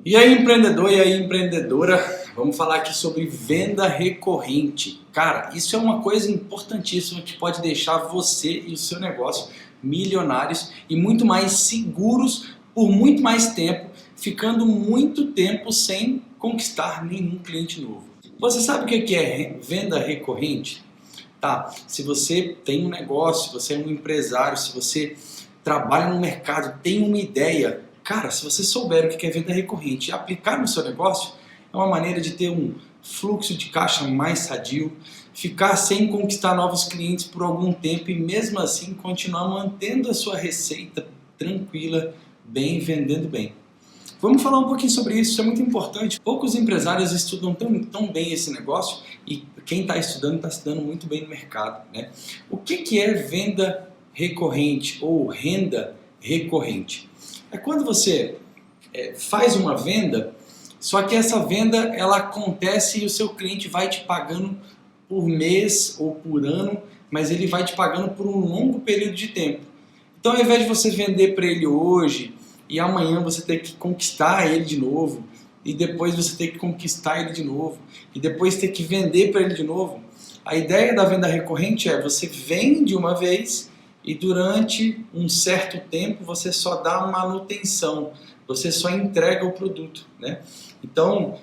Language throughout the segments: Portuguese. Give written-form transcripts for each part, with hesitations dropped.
E aí, empreendedor e aí, empreendedora, vamos falar aqui sobre venda recorrente. Cara, isso é uma coisa importantíssima que pode deixar você e o seu negócio milionários e muito mais seguros por muito mais tempo, ficando muito tempo sem conquistar nenhum cliente novo. Você sabe o que é venda recorrente? Tá, se você tem um negócio, se você é um empresário, se você trabalha no mercado, tem uma ideia, cara, se você souber o que é venda recorrente e aplicar no seu negócio, é uma maneira de ter um fluxo de caixa mais sadio, ficar sem conquistar novos clientes por algum tempo e mesmo assim continuar mantendo a sua receita tranquila, bem, vendendo bem. Vamos falar um pouquinho sobre isso, isso é muito importante. Poucos empresários estudam tão bem esse negócio e quem está estudando muito bem no mercado, né? O que é venda recorrente ou renda recorrente? É quando você faz uma venda, só que essa venda ela acontece e o seu cliente vai te pagando por mês ou por ano, mas ele vai te pagando por um longo período de tempo. Então, ao invés de você vender para ele hoje e amanhã você ter que conquistar ele de novo, e depois você ter que conquistar ele de novo, e depois ter que vender para ele de novo, a ideia da venda recorrente é você vende uma vez e durante um certo tempo você só dá manutenção, você só entrega o produto, né? Então,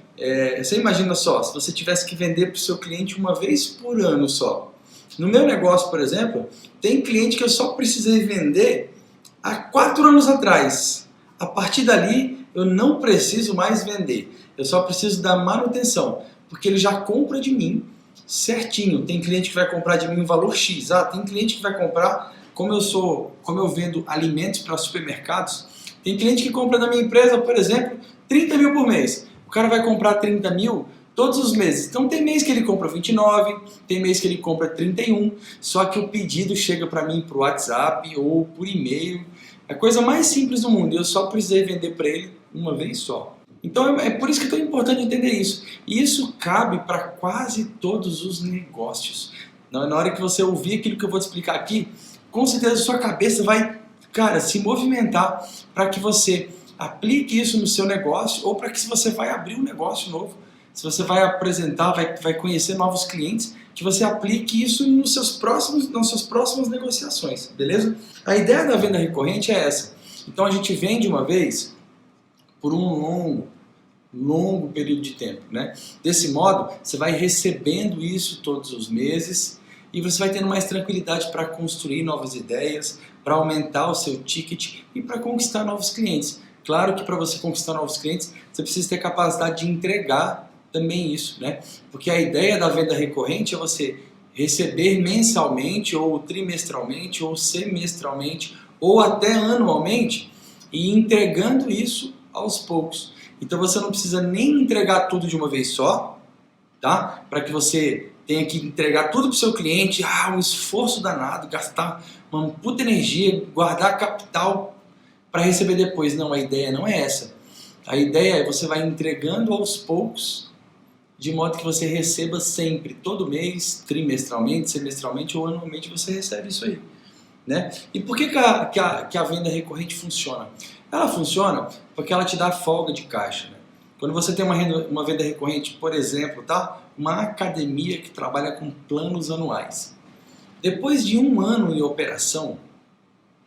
você imagina só, se você tivesse que vender para o seu cliente uma vez por ano só. No meu negócio, por exemplo, tem cliente que eu só precisei vender há 4 anos atrás. A partir dali, eu não preciso mais vender. Eu só preciso dar manutenção, porque ele já compra de mim certinho. Tem cliente que vai comprar de mim um valor X. Tem cliente que vai comprar, como eu vendo alimentos para supermercados, tem cliente que compra da minha empresa, por exemplo, 30 mil por mês. O cara vai comprar 30 mil todos os meses. Então tem mês que ele compra 29, tem mês que ele compra 31, só que o pedido chega para mim por WhatsApp ou por e-mail. É a coisa mais simples do mundo, eu só precisei vender para ele uma vez só. Então é por isso que é tão importante entender isso. E isso cabe para quase todos os negócios. Na hora que você ouvir aquilo que eu vou te explicar aqui, com certeza sua cabeça vai, cara, se movimentar para que você aplique isso no seu negócio ou para que se você vai abrir um negócio novo, se você vai apresentar, vai conhecer novos clientes, que você aplique isso nas suas próximas negociações, beleza? A ideia da venda recorrente é essa. Então a gente vende uma vez por um longo período de tempo, né? Desse modo, você vai recebendo isso todos os meses e você vai tendo mais tranquilidade para construir novas ideias, para aumentar o seu ticket e para conquistar novos clientes. Claro que para você conquistar novos clientes, você precisa ter capacidade de entregar também isso, né? Porque a ideia da venda recorrente é você receber mensalmente, ou trimestralmente, ou semestralmente, ou até anualmente, e entregando isso aos poucos. Então você não precisa nem entregar tudo de uma vez só, tá? Para que você tenha que entregar tudo para o seu cliente, um esforço danado, gastar uma puta energia, guardar capital para receber depois. Não, a ideia não é essa. A ideia é você vai entregando aos poucos, de modo que você receba sempre, todo mês, trimestralmente, semestralmente ou anualmente, você recebe isso aí, né? E por que a venda recorrente funciona? Ela funciona porque ela te dá folga de caixa, né? Quando você tem uma venda recorrente, por exemplo, tá? Uma academia que trabalha com planos anuais. Depois de 1 ano em operação,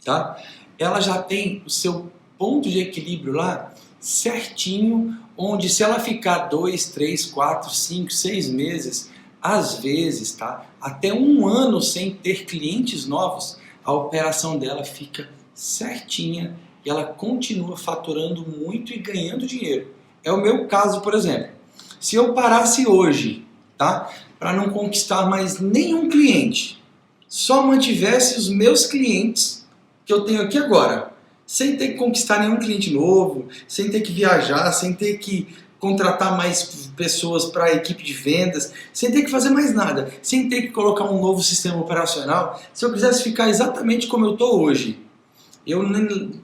tá? Ela já tem o seu ponto de equilíbrio lá certinho, onde se ela ficar 2, 3, 4, 5, 6 meses, às vezes, tá? Até 1 ano sem ter clientes novos, a operação dela fica certinha e ela continua faturando muito e ganhando dinheiro. É o meu caso, por exemplo. Se eu parasse hoje, tá? Para não conquistar mais nenhum cliente, só mantivesse os meus clientes que eu tenho aqui agora, sem ter que conquistar nenhum cliente novo, sem ter que viajar, sem ter que contratar mais pessoas para a equipe de vendas, sem ter que fazer mais nada, sem ter que colocar um novo sistema operacional, se eu quisesse ficar exatamente como eu estou hoje,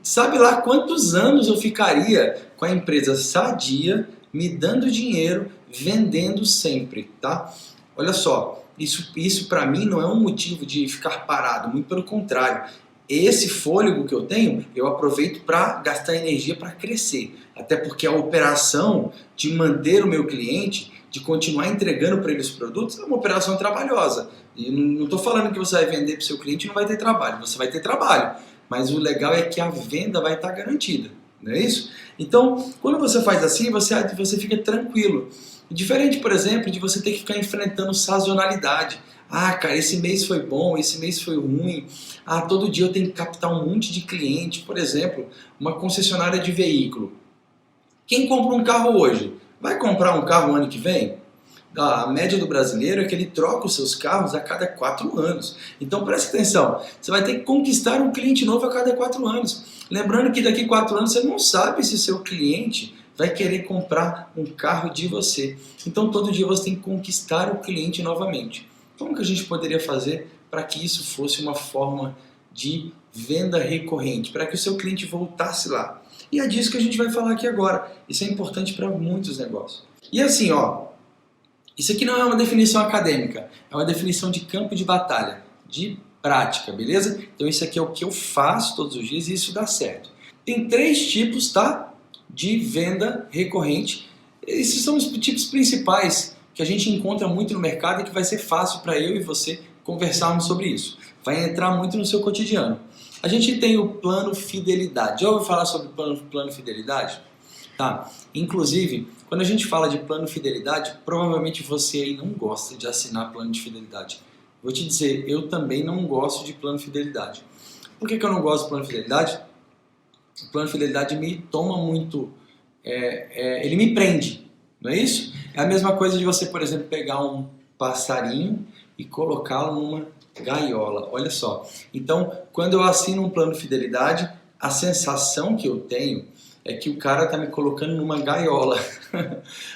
sabe lá quantos anos eu ficaria com a empresa sadia, me dando dinheiro, vendendo sempre, tá? Olha só, isso para mim não é um motivo de ficar parado, muito pelo contrário. Esse fôlego que eu tenho, eu aproveito para gastar energia para crescer. Até porque a operação de manter o meu cliente, de continuar entregando para ele os produtos, é uma operação trabalhosa. E não estou falando que você vai vender para o seu cliente e não vai ter trabalho. Você vai ter trabalho, mas o legal é que a venda vai estar garantida. Não é isso? Então, quando você faz assim, você fica tranquilo. Diferente, por exemplo, de você ter que ficar enfrentando sazonalidade. Ah, cara, esse mês foi bom, esse mês foi ruim. Ah, todo dia eu tenho que captar um monte de cliente. Por exemplo, uma concessionária de veículo. Quem compra um carro hoje, vai comprar um carro ano que vem? A média do brasileiro é que ele troca os seus carros a cada 4 anos. Então preste atenção, você vai ter que conquistar um cliente novo a cada 4 anos. Lembrando que daqui a 4 anos você não sabe se seu cliente vai querer comprar um carro de você. Então todo dia você tem que conquistar o cliente novamente. Como que a gente poderia fazer para que isso fosse uma forma de venda recorrente, para que o seu cliente voltasse lá? E é disso que a gente vai falar aqui agora. Isso é importante para muitos negócios. E assim, ó, isso aqui não é uma definição acadêmica, é uma definição de campo de batalha, de prática, beleza? Então isso aqui é o que eu faço todos os dias e isso dá certo. Tem 3 tipos, tá? De venda recorrente. Esses são os tipos principais que a gente encontra muito no mercado e que vai ser fácil para eu e você conversarmos sobre isso. Vai entrar muito no seu cotidiano. A gente tem o plano fidelidade. Já ouviu falar sobre plano fidelidade? Tá. Inclusive, quando a gente fala de plano fidelidade, provavelmente você aí não gosta de assinar plano de fidelidade. Vou te dizer, eu também não gosto de plano fidelidade. Por que eu não gosto de plano fidelidade? O plano fidelidade me toma muito, ele me prende, não é isso? É a mesma coisa de você, por exemplo, pegar um passarinho e colocá-lo numa gaiola. Olha só. Então, quando eu assino um plano fidelidade, a sensação que eu tenho é que o cara está me colocando numa gaiola.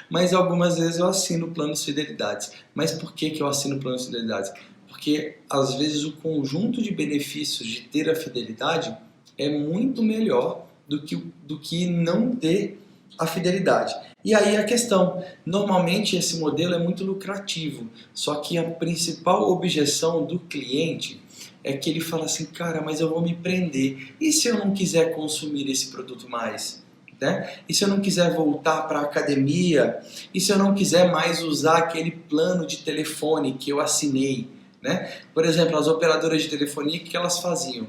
Mas algumas vezes eu assino planos fidelidades. Mas por que eu assino planos fidelidades? Porque às vezes o conjunto de benefícios de ter a fidelidade é muito melhor do que não ter a fidelidade. E aí a questão, normalmente esse modelo é muito lucrativo, só que a principal objeção do cliente é que ele fala assim, cara, mas eu vou me prender, e se eu não quiser consumir esse produto mais? Né? E se eu não quiser voltar para a academia? E se eu não quiser mais usar aquele plano de telefone que eu assinei? Né? Por exemplo, as operadoras de telefonia, o que elas faziam?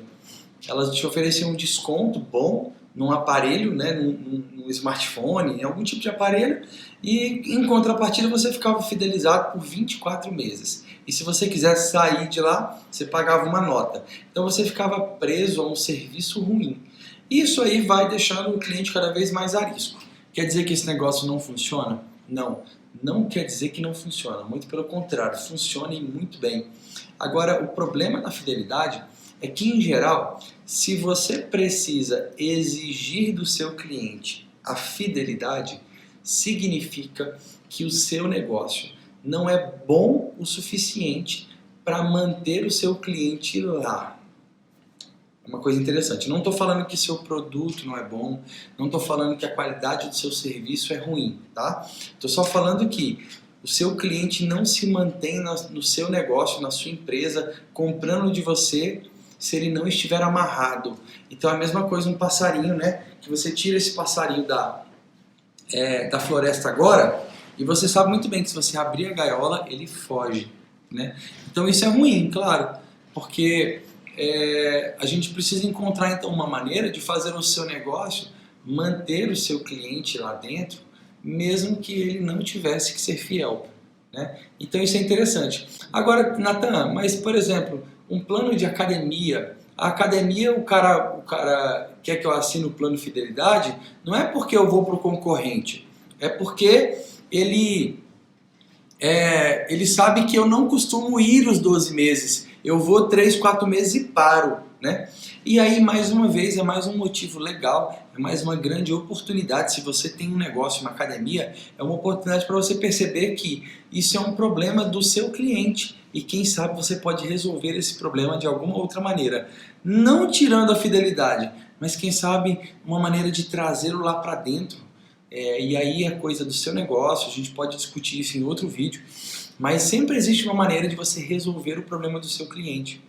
Elas te ofereciam um desconto bom num aparelho, né, num smartphone, em algum tipo de aparelho, e em contrapartida você ficava fidelizado por 24 meses. E se você quisesse sair de lá, você pagava uma nota. Então você ficava preso a um serviço ruim. Isso aí vai deixando o cliente cada vez mais a risco. Quer dizer que esse negócio não funciona? Não, não quer dizer que não funciona. Muito pelo contrário, funciona e muito bem. Agora, o problema da fidelidade é que, em geral, se você precisa exigir do seu cliente a fidelidade, significa que o seu negócio não é bom o suficiente para manter o seu cliente lá. É uma coisa interessante. Não estou falando que seu produto não é bom, não estou falando que a qualidade do seu serviço é ruim, tá? Estou só falando que o seu cliente não se mantém no seu negócio, na sua empresa, comprando de você se ele não estiver amarrado. Então é a mesma coisa um passarinho, né? Que você tira esse passarinho da floresta agora e você sabe muito bem que se você abrir a gaiola, ele foge, né? Então isso é ruim, claro, porque a gente precisa encontrar então uma maneira de fazer o seu negócio manter o seu cliente lá dentro, mesmo que ele não tivesse que ser fiel, né? Então isso é interessante. Agora, Natan, mas por exemplo, um plano de academia, a academia o cara quer que eu assine o plano fidelidade, não é porque eu vou para o concorrente, é porque ele sabe que eu não costumo ir os 12 meses, eu vou 3, 4 meses e paro, né? E aí, mais uma vez, é mais um motivo legal, é mais uma grande oportunidade. Se você tem um negócio, uma academia, é uma oportunidade para você perceber que isso é um problema do seu cliente e quem sabe você pode resolver esse problema de alguma outra maneira. Não tirando a fidelidade, mas quem sabe uma maneira de trazê-lo lá para dentro. E aí é coisa do seu negócio, a gente pode discutir isso em outro vídeo, mas sempre existe uma maneira de você resolver o problema do seu cliente.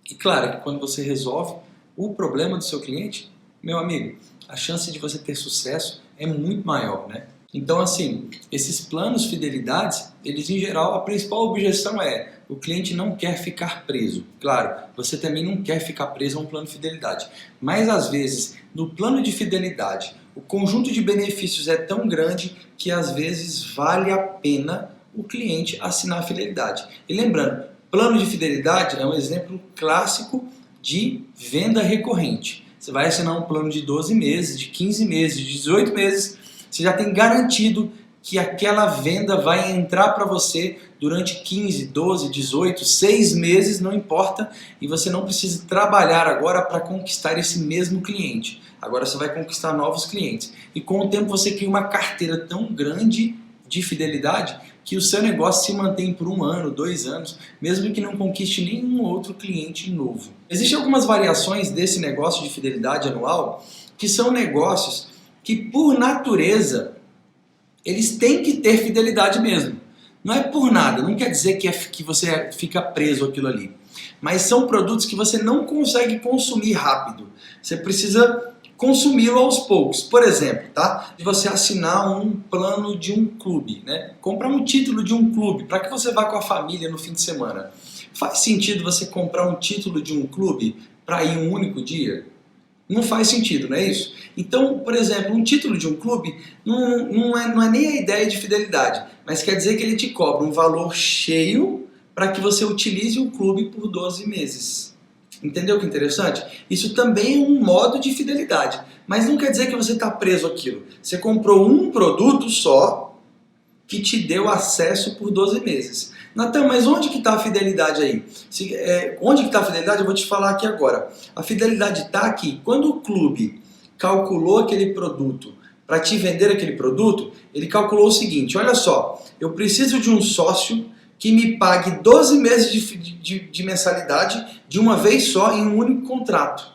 E claro que quando você resolve o problema do seu cliente, meu amigo, a chance de você ter sucesso é muito maior, né? Então, assim, esses planos fidelidades, eles em geral, a principal objeção é o cliente não quer ficar preso. Claro, você também não quer ficar preso a um plano de fidelidade. Mas, às vezes, no plano de fidelidade, o conjunto de benefícios é tão grande que, às vezes, vale a pena o cliente assinar a fidelidade. E lembrando, plano de fidelidade é um exemplo clássico de venda recorrente. Você vai assinar um plano de 12 meses, de 15 meses, de 18 meses, você já tem garantido que aquela venda vai entrar para você durante 15, 12, 18, 6 meses, não importa, e você não precisa trabalhar agora para conquistar esse mesmo cliente. Agora você vai conquistar novos clientes. E com o tempo você cria uma carteira tão grande de fidelidade que o seu negócio se mantém por 1 ano, 2 anos, mesmo que não conquiste nenhum outro cliente novo. Existem algumas variações desse negócio de fidelidade anual que são negócios que, por natureza, eles têm que ter fidelidade mesmo. Não é por nada, não quer dizer que você fica preso àquilo ali. Mas são produtos que você não consegue consumir rápido. Você precisa consumi-lo aos poucos. Por exemplo, tá? De você assinar um plano de um clube, né? Comprar um título de um clube para que você vá com a família no fim de semana. Faz sentido você comprar um título de um clube para ir um único dia? Não faz sentido, não é isso? Então, por exemplo, um título de um clube não é nem a ideia de fidelidade, mas quer dizer que ele te cobra um valor cheio para que você utilize o clube por 12 meses. Entendeu que interessante? Isso também é um modo de fidelidade, mas não quer dizer que você está preso àquilo. Você comprou um produto só que te deu acesso por 12 meses. Natan, mas onde que está a fidelidade aí? Onde que está a fidelidade? Eu vou te falar aqui agora. A fidelidade está aqui. Quando o clube calculou aquele produto para te vender aquele produto, ele calculou o seguinte, olha só, eu preciso de um sócio que me pague 12 meses de mensalidade de uma vez só em um único contrato.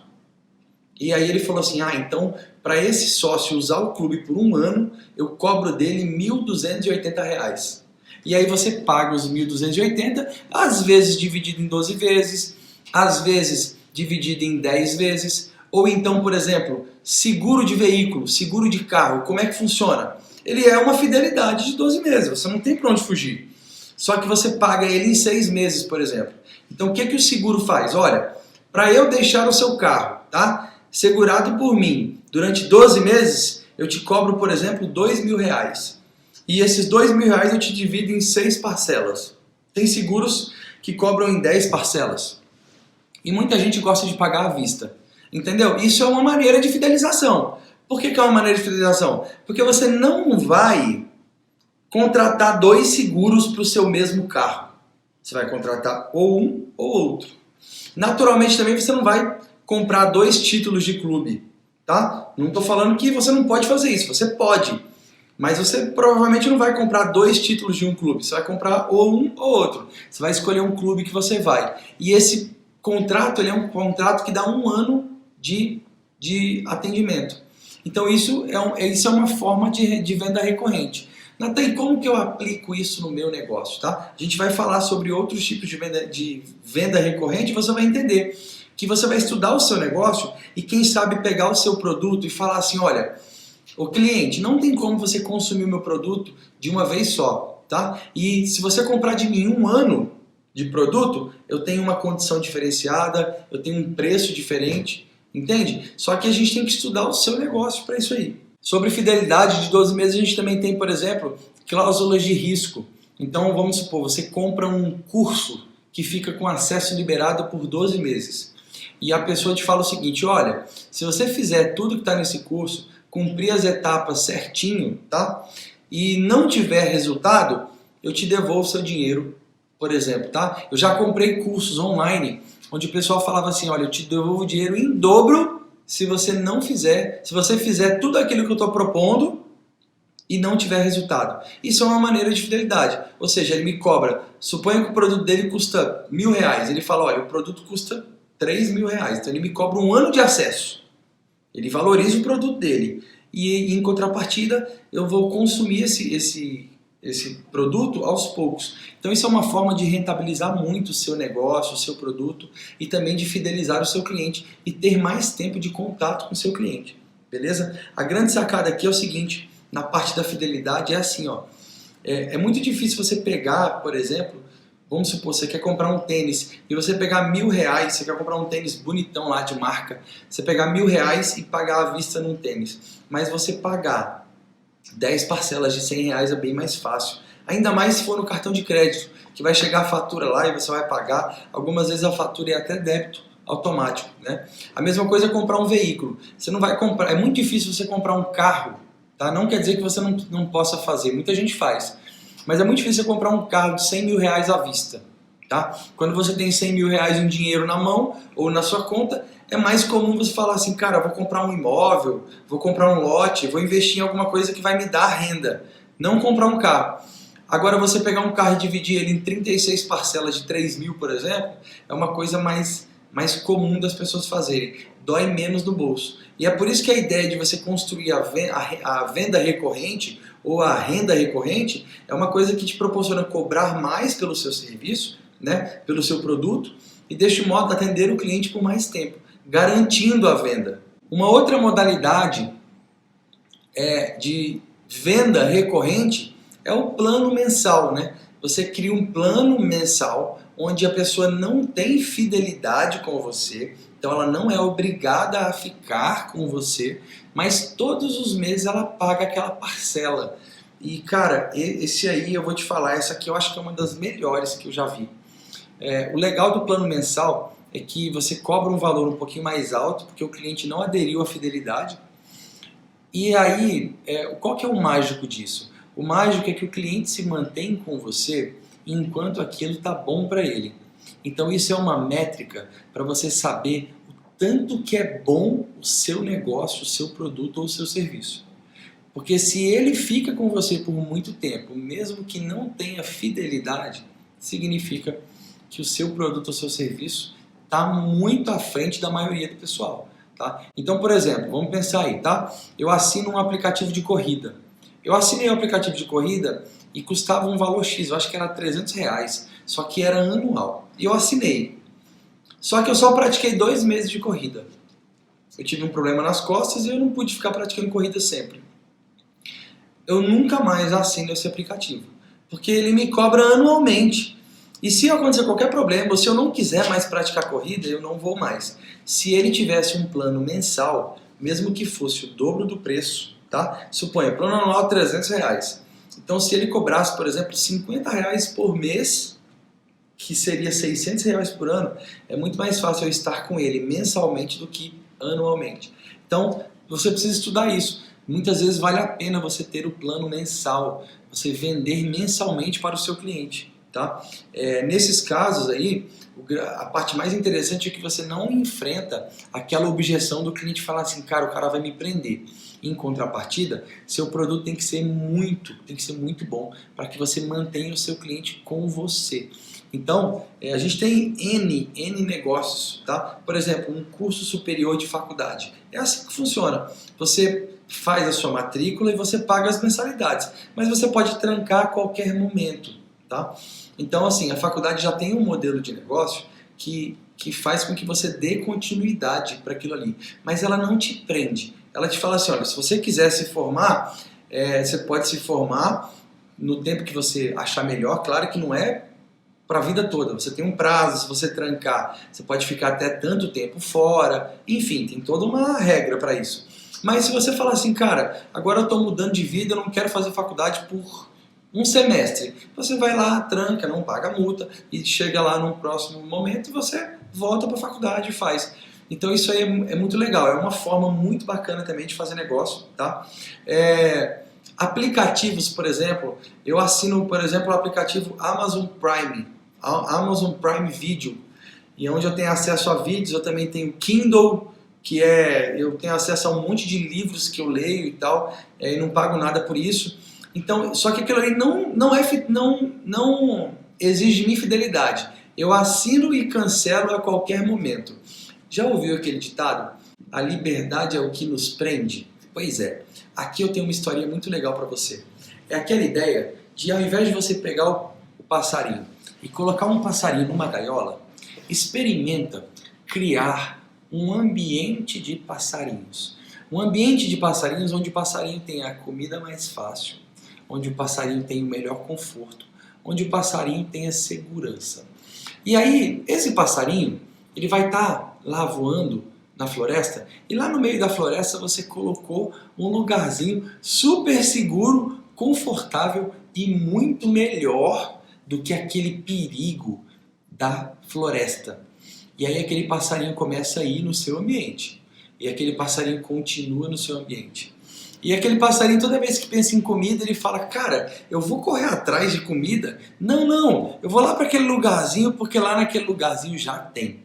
E aí ele falou assim, então para esse sócio usar o clube por 1 ano, eu cobro dele R$ 1.280. E aí você paga os 1.280, às vezes dividido em 12 vezes, às vezes dividido em 10 vezes, ou então, por exemplo, seguro de veículo, seguro de carro, como é que funciona? Ele é uma fidelidade de 12 meses, você não tem para onde fugir. Só que você paga ele em 6 meses, por exemplo. Então o que o seguro faz? Olha, para eu deixar o seu carro, tá, segurado por mim durante 12 meses, eu te cobro, por exemplo, R$ 2.000. E esses R$ 2.000 eu te divido em 6 parcelas. Tem seguros que cobram em 10 parcelas. E muita gente gosta de pagar à vista. Entendeu? Isso é uma maneira de fidelização. Por que é uma maneira de fidelização? Porque você não vai contratar 2 seguros para o seu mesmo carro. Você vai contratar ou um ou outro. Naturalmente também você não vai comprar 2 títulos de clube. Tá? Não estou falando que você não pode fazer isso. Você pode. Mas você provavelmente não vai comprar 2 títulos de um clube, você vai comprar ou um ou outro. Você vai escolher um clube que você vai. E esse contrato, ele é um contrato que dá 1 ano de atendimento. Então isso é uma forma de venda recorrente. Natan, e como que eu aplico isso no meu negócio? Tá? A gente vai falar sobre outros tipos de venda recorrente e você vai entender que você vai estudar o seu negócio e quem sabe pegar o seu produto e falar assim, olha, o cliente, não tem como você consumir o meu produto de uma vez só, tá? E se você comprar de mim 1 ano de produto, eu tenho uma condição diferenciada, eu tenho um preço diferente, entende? Só que a gente tem que estudar o seu negócio para isso aí. Sobre fidelidade de 12 meses, a gente também tem, por exemplo, cláusulas de risco. Então, vamos supor, você compra um curso que fica com acesso liberado por 12 meses. E a pessoa te fala o seguinte, olha, se você fizer tudo que está nesse curso, cumprir as etapas certinho, tá? E não tiver resultado, eu te devolvo seu dinheiro, por exemplo, tá? Eu já comprei cursos online, onde o pessoal falava assim, olha, eu te devolvo o dinheiro em dobro se você fizer tudo aquilo que eu estou propondo e não tiver resultado. Isso é uma maneira de fidelidade. Ou seja, ele me cobra, suponha que o produto dele custa R$ 1.000, ele fala, olha, o produto custa R$ 3.000, então ele me cobra 1 ano de acesso. Ele valoriza o produto dele. E em contrapartida, eu vou consumir esse esse produto aos poucos. Então isso é uma forma de rentabilizar muito o seu negócio, o seu produto e também de fidelizar o seu cliente e ter mais tempo de contato com o seu cliente, beleza? A grande sacada aqui é o seguinte, na parte da fidelidade é assim, ó, é muito difícil você pegar, por exemplo, vamos supor, você quer comprar um tênis e você pegar R$1.000, você quer comprar um tênis bonitão lá de marca, você pegar R$1.000 e pagar à vista num tênis, mas você pagar 10 parcelas de R$100 é bem mais fácil. Ainda mais se for no cartão de crédito, que vai chegar a fatura lá e você vai pagar. Algumas vezes a fatura é até débito automático, né? A mesma coisa é comprar um veículo. Você não vai comprar, é muito difícil você comprar um carro, tá? Não quer dizer que você não possa fazer, muita gente faz. Mas é muito difícil você comprar um carro de R$100.000 à vista, tá? Quando você tem R$100.000 em dinheiro na mão ou na sua conta, é mais comum você falar assim, cara, vou comprar um imóvel, vou comprar um lote, vou investir em alguma coisa que vai me dar renda. Não comprar um carro. Agora você pegar um carro e dividir ele em 36 parcelas de 3.000, por exemplo, é uma coisa mais comum das pessoas fazerem. Dói menos no bolso. E é por isso que a ideia de você construir a venda recorrente ou a renda recorrente é uma coisa que te proporciona cobrar mais pelo seu serviço, né, pelo seu produto, e deste modo atender o cliente por mais tempo, garantindo a venda. Uma outra modalidade de venda recorrente é o plano mensal, né? Você cria um plano mensal onde a pessoa não tem fidelidade com você, então ela não é obrigada a ficar com você, mas todos os meses ela paga aquela parcela. E cara, esse aí eu vou te falar, essa aqui eu acho que é uma das melhores que eu já vi. O legal do plano mensal é que você cobra um valor um pouquinho mais alto, porque o cliente não aderiu à fidelidade. E aí, qual que é o mágico disso? O mágico é que o cliente se mantém com você enquanto aquilo está bom para ele. Então isso é uma métrica para você saber o tanto que é bom o seu negócio, o seu produto ou o seu serviço. Porque se ele fica com você por muito tempo, mesmo que não tenha fidelidade, significa que o seu produto ou seu serviço está muito à frente da maioria do pessoal. Tá? Então, por exemplo, vamos pensar aí, tá? Eu assino um aplicativo de corrida. Eu assinei o aplicativo de corrida e custava um valor X, eu acho que era R$300, só que era anual. E eu assinei. Só que eu só pratiquei 2 meses de corrida. Eu tive um problema nas costas e eu não pude ficar praticando corrida sempre. Eu nunca mais assino esse aplicativo, porque ele me cobra anualmente. E se acontecer qualquer problema, ou se eu não quiser mais praticar corrida, eu não vou mais. Se ele tivesse um plano mensal, mesmo que fosse o dobro do preço, tá? Suponha, plano anual R$300. Então se ele cobrasse, por exemplo, R$50 por mês, que seria R$600 por ano, é muito mais fácil eu estar com ele mensalmente do que anualmente. Então você precisa estudar isso. Muitas vezes vale a pena você ter o plano mensal, você vender mensalmente para o seu cliente. Tá? Nesses casos aí, a parte mais interessante é que você não enfrenta aquela objeção do cliente falar assim, cara, o cara vai me prender. Em contrapartida, seu produto tem que ser muito bom para que você mantenha o seu cliente com você. Então, a gente tem N negócios, tá? Por exemplo, um curso superior de faculdade. É assim que funciona. Você faz a sua matrícula e você paga as mensalidades, mas você pode trancar a qualquer momento, tá? Então, assim, a faculdade já tem um modelo de negócio que faz com que você dê continuidade para aquilo ali, mas ela não te prende. Ela te fala assim, olha, se você quiser se formar, você pode se formar no tempo que você achar melhor. Claro que não é para a vida toda, você tem um prazo, se você trancar, você pode ficar até tanto tempo fora, enfim, tem toda uma regra para isso. Mas se você falar assim, cara, agora eu estou mudando de vida, eu não quero fazer faculdade por um semestre, você vai lá, tranca, não paga multa e chega lá no próximo momento e você volta para a faculdade e faz. Então isso aí é muito legal, é uma forma muito bacana também de fazer negócio, tá? Aplicativos, por exemplo, eu assino, por exemplo, o aplicativo Amazon Prime Video, e onde eu tenho acesso a vídeos, eu também tenho Kindle, que eu tenho acesso a um monte de livros que eu leio e tal, e não pago nada por isso. Então, só que aquilo ali não exige de mim fidelidade. Eu assino e cancelo a qualquer momento. Já ouviu aquele ditado? A liberdade é o que nos prende? Pois é. Aqui eu tenho uma historinha muito legal para você. É aquela ideia de, ao invés de você pegar o passarinho e colocar um passarinho numa gaiola, experimenta criar um ambiente de passarinhos. Um ambiente de passarinhos onde o passarinho tem a comida mais fácil, onde o passarinho tem o melhor conforto, onde o passarinho tem a segurança. E aí, esse passarinho, ele vai estar lá voando na floresta, e lá no meio da floresta você colocou um lugarzinho super seguro, confortável e muito melhor do que aquele perigo da floresta. E aí aquele passarinho começa a ir no seu ambiente. E aquele passarinho continua no seu ambiente. E aquele passarinho, toda vez que pensa em comida, ele fala, cara, eu vou correr atrás de comida? Não, eu vou lá para aquele lugarzinho, porque lá naquele lugarzinho já tem.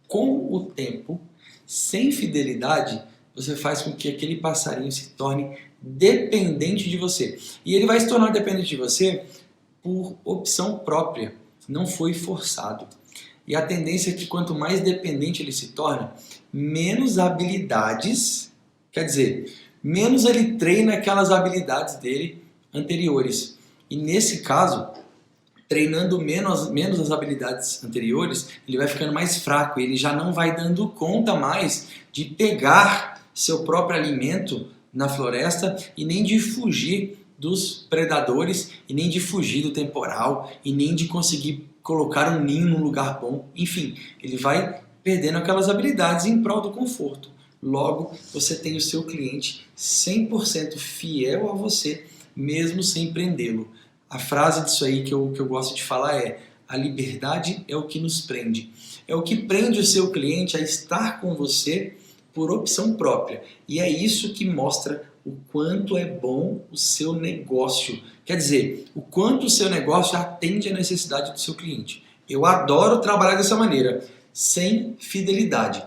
Com o tempo, sem fidelidade, você faz com que aquele passarinho se torne dependente de você. E ele vai se tornar dependente de você por opção própria, não foi forçado. E a tendência é que quanto mais dependente ele se torna, menos habilidades, quer dizer, menos ele treina aquelas habilidades dele anteriores. E nesse caso, treinando menos as habilidades anteriores, ele vai ficando mais fraco, ele já não vai dando conta mais de pegar seu próprio alimento na floresta e nem de fugir dos predadores, e nem de fugir do temporal, e nem de conseguir colocar um ninho num lugar bom. Enfim, ele vai perdendo aquelas habilidades em prol do conforto. Logo, você tem o seu cliente 100% fiel a você, mesmo sem prendê-lo. A frase disso aí que eu gosto de falar é: a liberdade é o que nos prende. É o que prende o seu cliente a estar com você por opção própria. E é isso que mostra o quanto é bom o seu negócio. Quer dizer, o quanto o seu negócio atende à necessidade do seu cliente. Eu adoro trabalhar dessa maneira, sem fidelidade.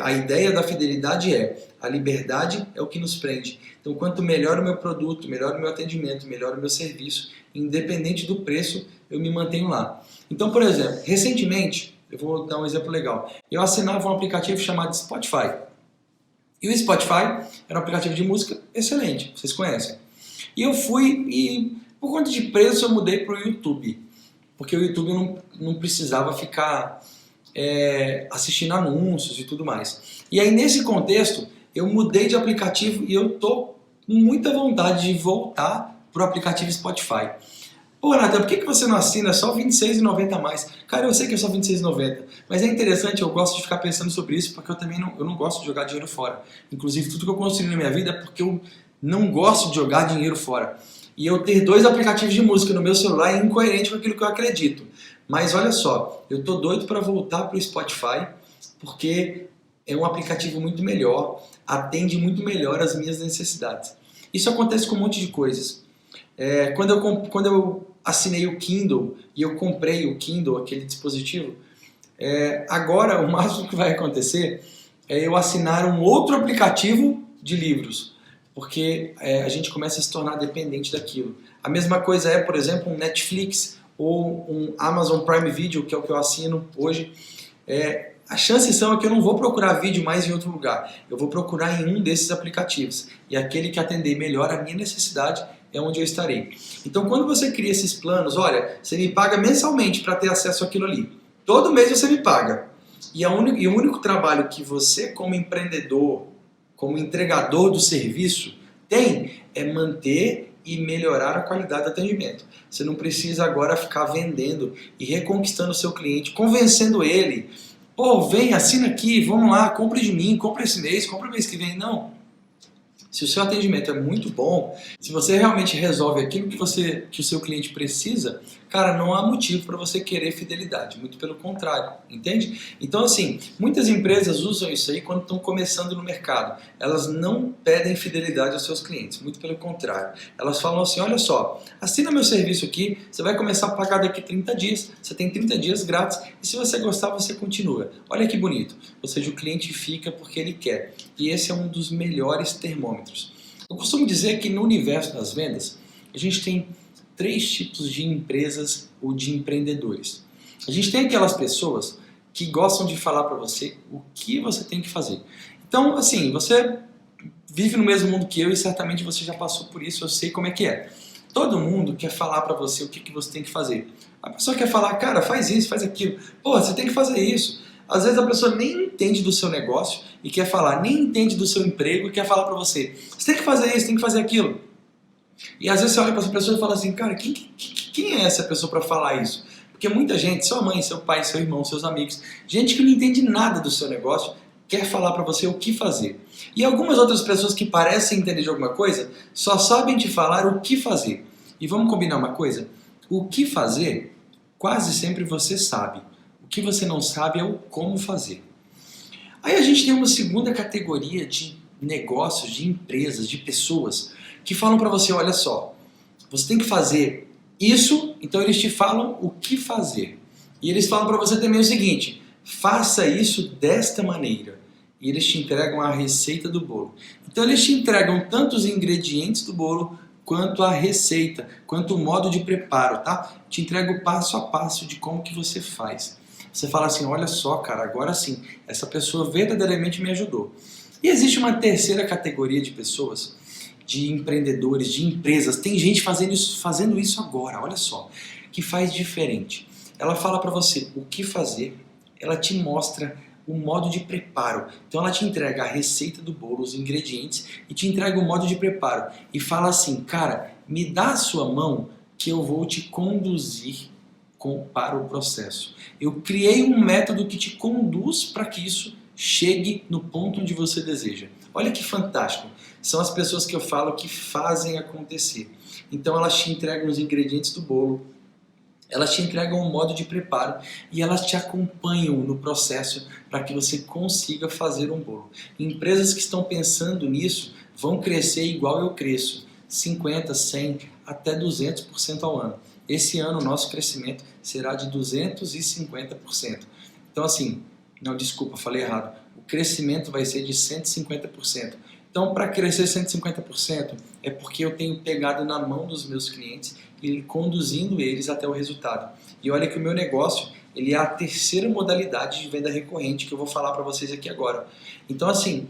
A ideia da fidelidade é: a liberdade é o que nos prende. Então, quanto melhor o meu produto, melhor o meu atendimento, melhor o meu serviço, independente do preço, eu me mantenho lá. Então, por exemplo, recentemente, eu vou dar um exemplo legal. Eu assinava um aplicativo chamado Spotify. E o Spotify era um aplicativo de música excelente, vocês conhecem. E eu fui e, por conta de preço, eu mudei para o YouTube. Porque o YouTube não precisava ficar assistindo anúncios e tudo mais. E aí, nesse contexto, eu mudei de aplicativo e eu tô com muita vontade de voltar para o aplicativo Spotify. Pô, Nathan, por que você não assina só R$ 26,90 a mais? Cara, eu sei que é só R$ 26,90, mas é interessante, eu gosto de ficar pensando sobre isso, porque eu não gosto de jogar dinheiro fora. Inclusive, tudo que eu construí na minha vida é porque eu não gosto de jogar dinheiro fora. E eu ter 2 aplicativos de música no meu celular é incoerente com aquilo que eu acredito. Mas olha só, eu tô doido para voltar para o Spotify, porque é um aplicativo muito melhor, atende muito melhor as minhas necessidades. Isso acontece com um monte de coisas. Quando eu assinei o Kindle e eu comprei o Kindle, aquele dispositivo, agora o máximo que vai acontecer é eu assinar um outro aplicativo de livros, porque a gente começa a se tornar dependente daquilo. A mesma coisa por exemplo, um Netflix ou um Amazon Prime Video, que é o que eu assino hoje. As chances são que eu não vou procurar vídeo mais em outro lugar, eu vou procurar em um desses aplicativos, e aquele que atender melhor a minha necessidade é onde eu estarei. Então, quando você cria esses planos, olha, você me paga mensalmente para ter acesso àquilo ali. Todo mês você me paga. E o único trabalho que você, como empreendedor, como entregador do serviço, tem é manter e melhorar a qualidade do atendimento. Você não precisa agora ficar vendendo e reconquistando o seu cliente, convencendo ele. Pô, vem, assina aqui, vamos lá, compre de mim, compra esse mês, compra mês que vem. Não. Se o seu atendimento é muito bom, se você realmente resolve aquilo que o seu cliente precisa, cara, não há motivo para você querer fidelidade, muito pelo contrário, entende? Então, assim, muitas empresas usam isso aí quando estão começando no mercado. Elas não pedem fidelidade aos seus clientes, muito pelo contrário. Elas falam assim: olha só, assina meu serviço aqui, você vai começar a pagar daqui 30 dias, você tem 30 dias grátis, e se você gostar, você continua. Olha que bonito. Ou seja, o cliente fica porque ele quer. E esse é um dos melhores termômetros. Eu costumo dizer que no universo das vendas, a gente tem 3 tipos de empresas ou de empreendedores. A gente tem aquelas pessoas que gostam de falar para você o que você tem que fazer. Então, assim, você vive no mesmo mundo que eu e certamente você já passou por isso, eu sei como é que é. Todo mundo quer falar para você o que você tem que fazer. A pessoa quer falar, cara, faz isso, faz aquilo. Pô, você tem que fazer isso. Às vezes a pessoa nem entende do seu negócio e quer falar, nem entende do seu emprego e quer falar para você. Você tem que fazer isso, tem que fazer aquilo. E às vezes você olha para essa pessoa e fala assim, cara, quem é essa pessoa para falar isso? Porque muita gente, sua mãe, seu pai, seu irmão, seus amigos, gente que não entende nada do seu negócio, quer falar para você o que fazer. E algumas outras pessoas que parecem entender de alguma coisa, só sabem te falar o que fazer. E vamos combinar uma coisa? O que fazer, quase sempre você sabe. O que você não sabe é o como fazer. Aí a gente tem uma segunda categoria de negócios, de empresas, de pessoas que falam para você, olha só, você tem que fazer isso, então eles te falam o que fazer. E eles falam para você também o seguinte, faça isso desta maneira. E eles te entregam a receita do bolo. Então eles te entregam tanto os ingredientes do bolo, quanto a receita, quanto o modo de preparo, tá? Te entrega o passo a passo de como que você faz. Você fala assim, olha só, cara, agora sim, essa pessoa verdadeiramente me ajudou. E existe uma terceira categoria de pessoas, de empreendedores, de empresas, tem gente fazendo isso agora, olha só, que faz diferente. Ela fala para você o que fazer, ela te mostra o modo de preparo. Então ela te entrega a receita do bolo, os ingredientes, e te entrega o modo de preparo. E fala assim, cara, me dá a sua mão que eu vou te conduzir para o processo. Eu criei um método que te conduz para que isso chegue no ponto onde você deseja. Olha que fantástico. São as pessoas que eu falo que fazem acontecer. Então elas te entregam os ingredientes do bolo, elas te entregam um modo de preparo e elas te acompanham no processo para que você consiga fazer um bolo. Empresas que estão pensando nisso vão crescer igual eu cresço, 50%, 100%, até 200% ao ano. Esse ano o nosso crescimento será de 250%. Então assim, não, desculpa, falei errado. O crescimento vai ser de 150%. Então, para crescer 150% é porque eu tenho pegado na mão dos meus clientes e conduzindo eles até o resultado. E olha que o meu negócio, ele é a terceira modalidade de venda recorrente que eu vou falar para vocês aqui agora. Então, assim,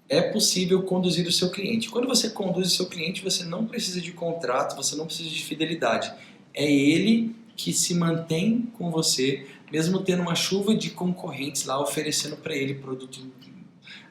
é possível conduzir o seu cliente. Quando você conduz o seu cliente, você não precisa de contrato, você não precisa de fidelidade. É ele que se mantém com você, mesmo tendo uma chuva de concorrentes lá oferecendo para ele produto,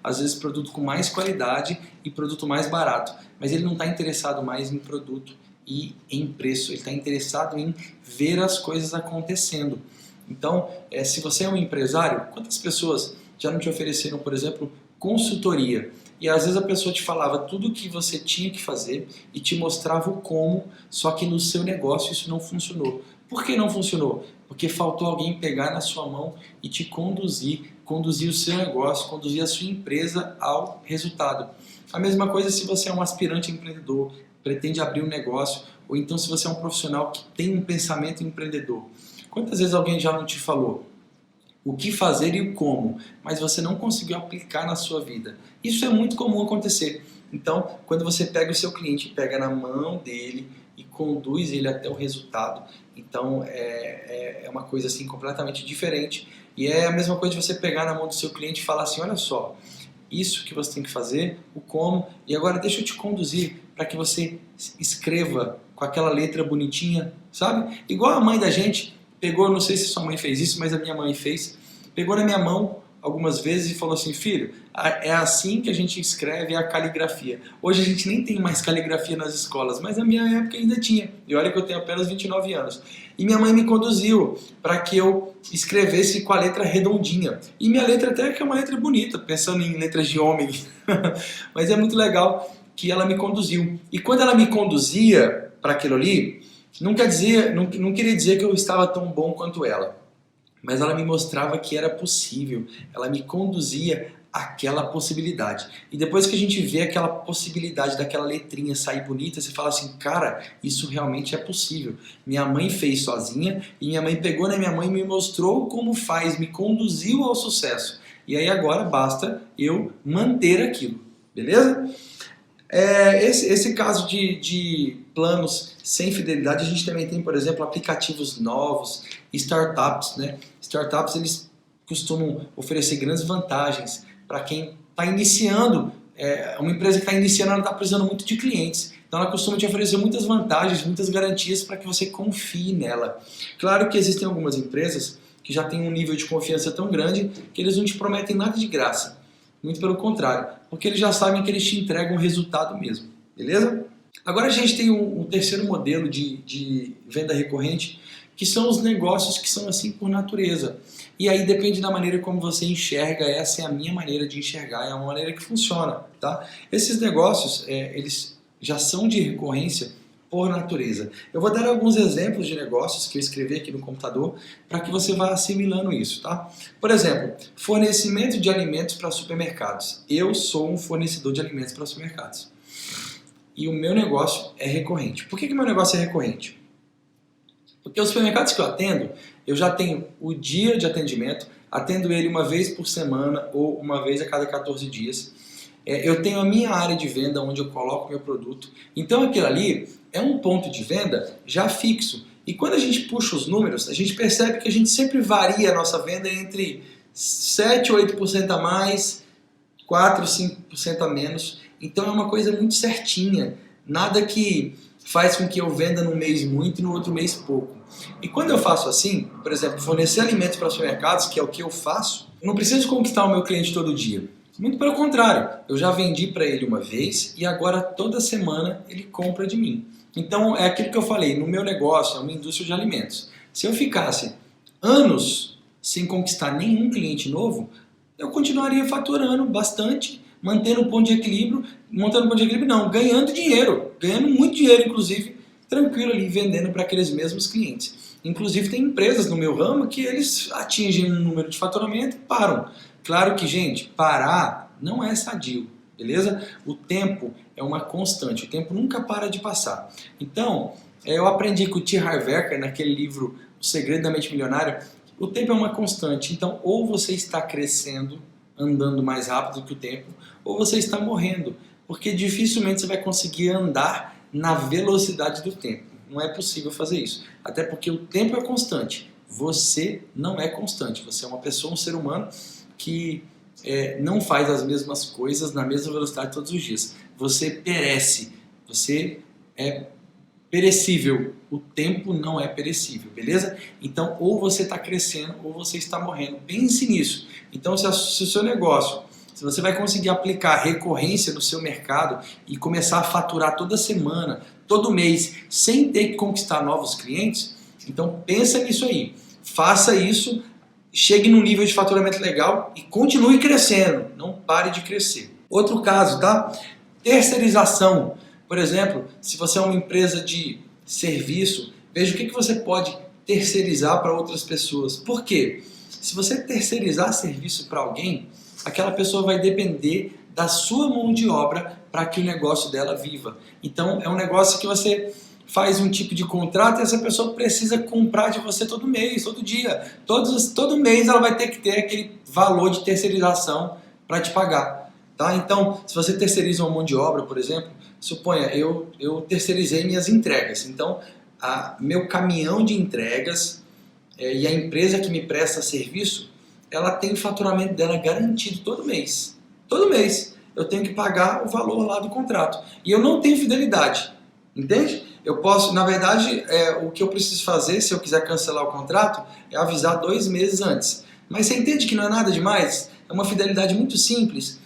às vezes produto com mais qualidade e produto mais barato, mas ele não está interessado mais em produto e em preço, ele está interessado em ver as coisas acontecendo. Então, se você é um empresário, quantas pessoas já não te ofereceram, por exemplo, consultoria? E às vezes a pessoa te falava tudo o que você tinha que fazer e te mostrava o como, só que no seu negócio isso não funcionou. Por que não funcionou? Porque faltou alguém pegar na sua mão e te conduzir o seu negócio, conduzir a sua empresa ao resultado. A mesma coisa se você é um aspirante empreendedor, pretende abrir um negócio, ou então se você é um profissional que tem um pensamento empreendedor. Quantas vezes alguém já não te falou o que fazer e o como, mas você não conseguiu aplicar na sua vida? Isso é muito comum acontecer. Então, quando você pega o seu cliente, pega na mão dele e conduz ele até o resultado, então é uma coisa assim completamente diferente. E é a mesma coisa de você pegar na mão do seu cliente e falar assim, olha só, isso que você tem que fazer, o como, e agora deixa eu te conduzir para que você escreva com aquela letra bonitinha, sabe? Igual a mãe da gente pegou, não sei se sua mãe fez isso, mas a minha mãe fez, pegou na minha mão algumas vezes e falou assim, filho, é assim que a gente escreve a caligrafia. Hoje a gente nem tem mais caligrafia nas escolas, mas na minha época ainda tinha. E olha que eu tenho apenas 29 anos. E minha mãe me conduziu para que eu escrevesse com a letra redondinha. E minha letra até que é uma letra bonita, pensando em letras de homem. Mas é muito legal que ela me conduziu. E quando ela me conduzia para aquilo ali, não queria dizer que eu estava tão bom quanto ela. Mas ela me mostrava que era possível, ela me conduzia àquela possibilidade. E depois que a gente vê aquela possibilidade daquela letrinha sair bonita, você fala assim, cara, isso realmente é possível. Minha mãe fez sozinha e minha mãe pegou na minha mãe e me mostrou como faz, me conduziu ao sucesso. E aí agora basta eu manter aquilo, beleza? Esse caso de planos sem fidelidade, a gente também tem, por exemplo, aplicativos novos, startups, né? Startups, eles costumam oferecer grandes vantagens para quem está iniciando. Uma empresa que está iniciando, ela está precisando muito de clientes. Então ela costuma te oferecer muitas vantagens, muitas garantias para que você confie nela. Claro que existem algumas empresas que já têm um nível de confiança tão grande que eles não te prometem nada de graça. Muito pelo contrário, porque eles já sabem que eles te entregam o resultado mesmo, beleza? Agora a gente tem um terceiro modelo de venda recorrente, que são os negócios que são assim por natureza. E aí depende da maneira como você enxerga, essa é a minha maneira de enxergar, é uma maneira que funciona, tá? Esses negócios, eles já são de recorrência por natureza. Eu vou dar alguns exemplos de negócios que eu escrevi aqui no computador para que você vá assimilando isso, tá? Por exemplo, fornecimento de alimentos para supermercados. Eu sou um fornecedor de alimentos para supermercados. E o meu negócio é recorrente. Por que meu negócio é recorrente? Porque os supermercados que eu atendo, eu já tenho o dia de atendimento, atendo ele uma vez por semana ou uma vez a cada 14 dias. Eu tenho a minha área de venda onde eu coloco meu produto. Então aquilo ali é um ponto de venda já fixo. E quando a gente puxa os números, a gente percebe que a gente sempre varia a nossa venda entre 7 ou 8% a mais, 4 ou 5% a menos. Então é uma coisa muito certinha. Nada que faz com que eu venda num mês muito e no outro mês pouco. E quando eu faço assim, por exemplo, fornecer alimentos para supermercados, que é o que eu faço, eu não preciso conquistar o meu cliente todo dia. Muito pelo contrário, eu já vendi para ele uma vez e agora toda semana ele compra de mim. Então é aquilo que eu falei, no meu negócio é uma indústria de alimentos. Se eu ficasse anos sem conquistar nenhum cliente novo, eu continuaria faturando bastante, mantendo o ponto de equilíbrio, ganhando dinheiro, ganhando muito dinheiro, inclusive, tranquilo ali, vendendo para aqueles mesmos clientes. Inclusive tem empresas no meu ramo que eles atingem um número de faturamento e param. Claro que, gente, parar não é sadio, beleza? O tempo é uma constante, o tempo nunca para de passar. Então, eu aprendi com o T. Harv Eker, naquele livro O Segredo da Mente Milionária, o tempo é uma constante. Então, ou você está crescendo, andando mais rápido que o tempo, ou você está morrendo, porque dificilmente você vai conseguir andar na velocidade do tempo. Não é possível fazer isso, até porque o tempo é constante. Você não é constante, você é uma pessoa, um ser humano que não faz as mesmas coisas na mesma velocidade todos os dias. Você perece, você é perecível, o tempo não é perecível, beleza? Então, ou você está crescendo ou você está morrendo. Pense nisso. Então, se o seu negócio, se você vai conseguir aplicar recorrência no seu mercado e começar a faturar toda semana, todo mês, sem ter que conquistar novos clientes, então pensa nisso aí. Faça isso, chegue num nível de faturamento legal e continue crescendo, não pare de crescer. Outro caso, tá? Terceirização. Por exemplo, se você é uma empresa de serviço, veja o que você pode terceirizar para outras pessoas. Por quê? Se você terceirizar serviço para alguém, aquela pessoa vai depender da sua mão de obra para que o negócio dela viva. Então, é um negócio que você faz um tipo de contrato e essa pessoa precisa comprar de você todo mês, todo dia. Todo mês ela vai ter que ter aquele valor de terceirização para te pagar. Tá? Então, se você terceiriza uma mão de obra, por exemplo, suponha, eu terceirizei minhas entregas. Então, meu caminhão de entregas e a empresa que me presta serviço, ela tem o faturamento dela garantido todo mês. Todo mês eu tenho que pagar o valor lá do contrato. E eu não tenho fidelidade, entende? Eu posso, na verdade, o que eu preciso fazer, se eu quiser cancelar o contrato, é avisar 2 meses antes. Mas você entende que não é nada demais? É uma fidelidade muito simples.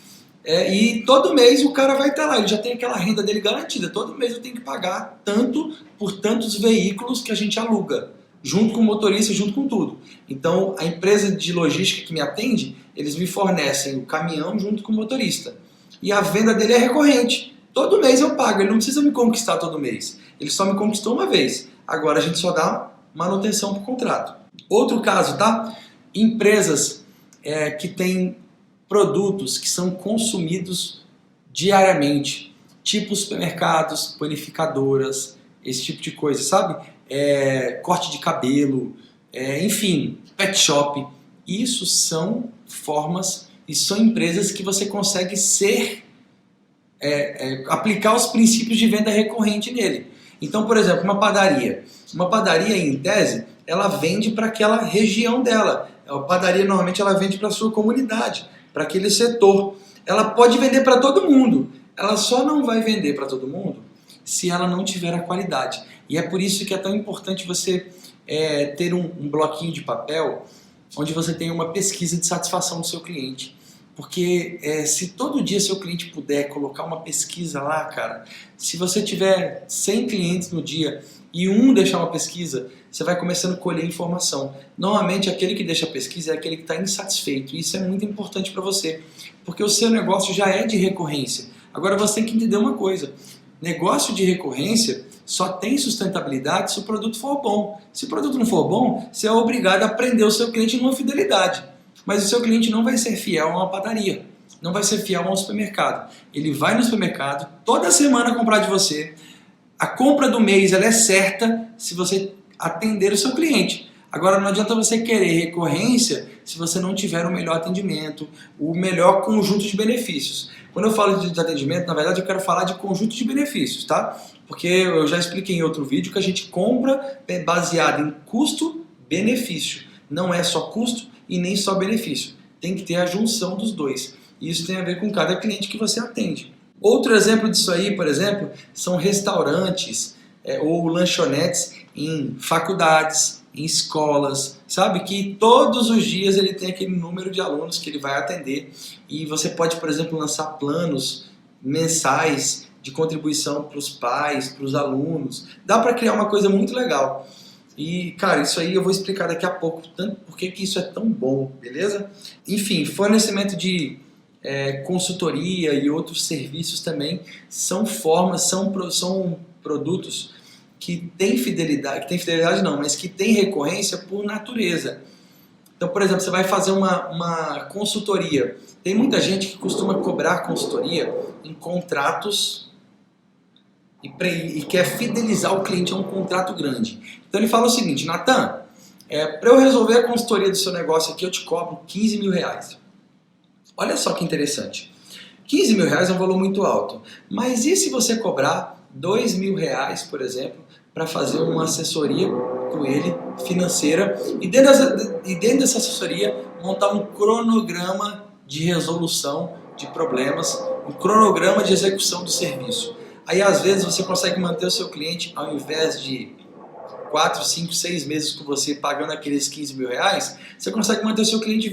E todo mês o cara vai estar lá, ele já tem aquela renda dele garantida. Todo mês eu tenho que pagar tanto por tantos veículos que a gente aluga, junto com o motorista, junto com tudo. Então, a empresa de logística que me atende, eles me fornecem o caminhão junto com o motorista. E a venda dele é recorrente. Todo mês eu pago, ele não precisa me conquistar todo mês. Ele só me conquistou uma vez. Agora a gente só dá manutenção para o contrato. Outro caso, tá? Empresas que têm produtos que são consumidos diariamente, tipo supermercados, panificadoras, esse tipo de coisa, sabe? Corte de cabelo, enfim, pet shop. Isso são formas e são empresas que você consegue aplicar os princípios de venda recorrente nele. Então, por exemplo, uma padaria. Uma padaria, em tese, ela vende para aquela região dela. A padaria, normalmente, ela vende para a sua comunidade, para aquele setor. Ela pode vender para todo mundo. Ela só não vai vender para todo mundo se ela não tiver a qualidade. E é por isso que é tão importante você ter um bloquinho de papel onde você tem uma pesquisa de satisfação do seu cliente. Porque se todo dia seu cliente puder colocar uma pesquisa lá, cara, se você tiver 100 clientes no dia e um deixar uma pesquisa, você vai começando a colher informação. Normalmente aquele que deixa a pesquisa é aquele que está insatisfeito. E isso é muito importante para você, porque o seu negócio já é de recorrência. Agora você tem que entender uma coisa: negócio de recorrência só tem sustentabilidade se o produto for bom. Se o produto não for bom, você é obrigado a prender o seu cliente numa fidelidade. Mas o seu cliente não vai ser fiel a uma padaria, não vai ser fiel a um supermercado. Ele vai no supermercado toda semana comprar de você. A compra do mês ela é certa se você atender o seu cliente. Agora não adianta você querer recorrência se você não tiver o melhor atendimento, o melhor conjunto de benefícios. Quando eu falo de atendimento, na verdade eu quero falar de conjunto de benefícios, tá? Porque eu já expliquei em outro vídeo que a gente compra baseado em custo-benefício. Não é só custo e nem só benefício. Tem que ter a junção dos dois. E isso tem a ver com cada cliente que você atende. Outro exemplo disso aí, por exemplo, são restaurantes ou lanchonetes em faculdades, em escolas, sabe? Que todos os dias ele tem aquele número de alunos que ele vai atender. E você pode, por exemplo, lançar planos mensais de contribuição para os pais, para os alunos. Dá para criar uma coisa muito legal. E, cara, isso aí eu vou explicar daqui a pouco, tanto porque que isso é tão bom, beleza? Enfim, fornecimento de consultoria e outros serviços também são formas, são produtos que têm fidelidade não, mas que têm recorrência por natureza. Então, por exemplo, você vai fazer uma consultoria. Tem muita gente que costuma cobrar consultoria em contratos e quer fidelizar o cliente a um contrato grande. Então ele fala o seguinte: Natan, para eu resolver a consultoria do seu negócio aqui, eu te cobro 15 mil reais. Olha só que interessante. 15 mil reais é um valor muito alto. Mas e se você cobrar 2 mil reais, por exemplo, para fazer uma assessoria com ele, financeira, e dentro dessa assessoria montar um cronograma de resolução de problemas, um cronograma de execução do serviço. Aí às vezes você consegue manter o seu cliente, ao invés de 4, 5, 6 meses com você pagando aqueles 15 mil reais, você consegue manter o seu cliente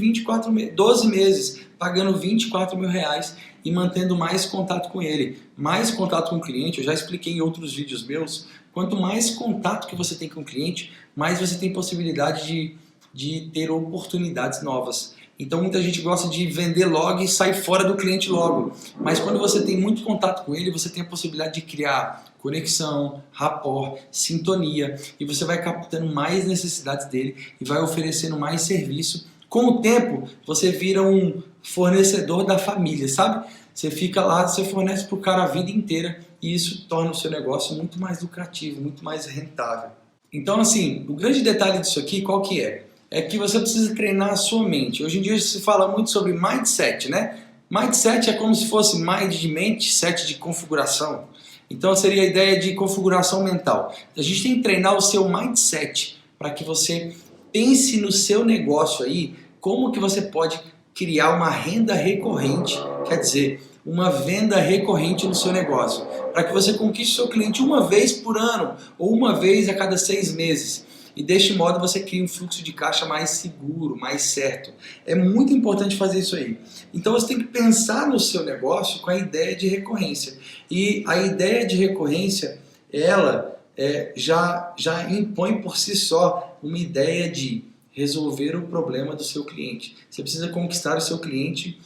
12 meses pagando 24 mil reais e mantendo mais contato com ele. Mais contato com o cliente, eu já expliquei em outros vídeos meus, quanto mais contato que você tem com o cliente, mais você tem possibilidade de ter oportunidades novas. Então muita gente gosta de vender logo e sair fora do cliente logo. Mas quando você tem muito contato com ele, você tem a possibilidade de criar conexão, rapport, sintonia. E você vai captando mais necessidades dele e vai oferecendo mais serviço. Com o tempo, você vira um fornecedor da família, sabe? Você fica lá, você fornece para o cara a vida inteira e isso torna o seu negócio muito mais lucrativo, muito mais rentável. Então assim, o grande detalhe disso aqui, qual que é? É que você precisa treinar a sua mente. Hoje em dia se fala muito sobre mindset, né? Mindset é como se fosse mind de mente, set de configuração. Então seria a ideia de configuração mental. A gente tem que treinar o seu mindset para que você pense no seu negócio aí, como que você pode criar uma renda recorrente, quer dizer, uma venda recorrente no seu negócio, para que você conquiste seu cliente uma vez por ano ou uma vez a cada 6 meses. E deste modo você cria um fluxo de caixa mais seguro, mais certo. É muito importante fazer isso aí. Então você tem que pensar no seu negócio com a ideia de recorrência. E a ideia de recorrência, ela já impõe por si só uma ideia de resolver o problema do seu cliente. Você precisa conquistar o seu cliente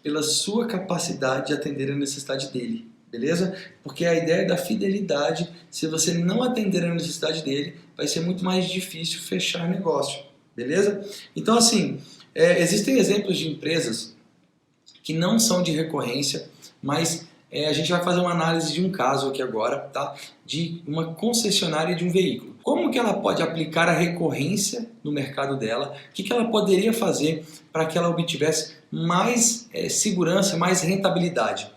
pela sua capacidade de atender a necessidade dele. Beleza? Porque a ideia da fidelidade, se você não atender a necessidade dele, vai ser muito mais difícil fechar negócio. Beleza? Então assim, existem exemplos de empresas que não são de recorrência, mas a gente vai fazer uma análise de um caso aqui agora, tá? De uma concessionária de um veículo. Como que ela pode aplicar a recorrência no mercado dela? O que ela poderia fazer para que ela obtivesse mais segurança, mais rentabilidade?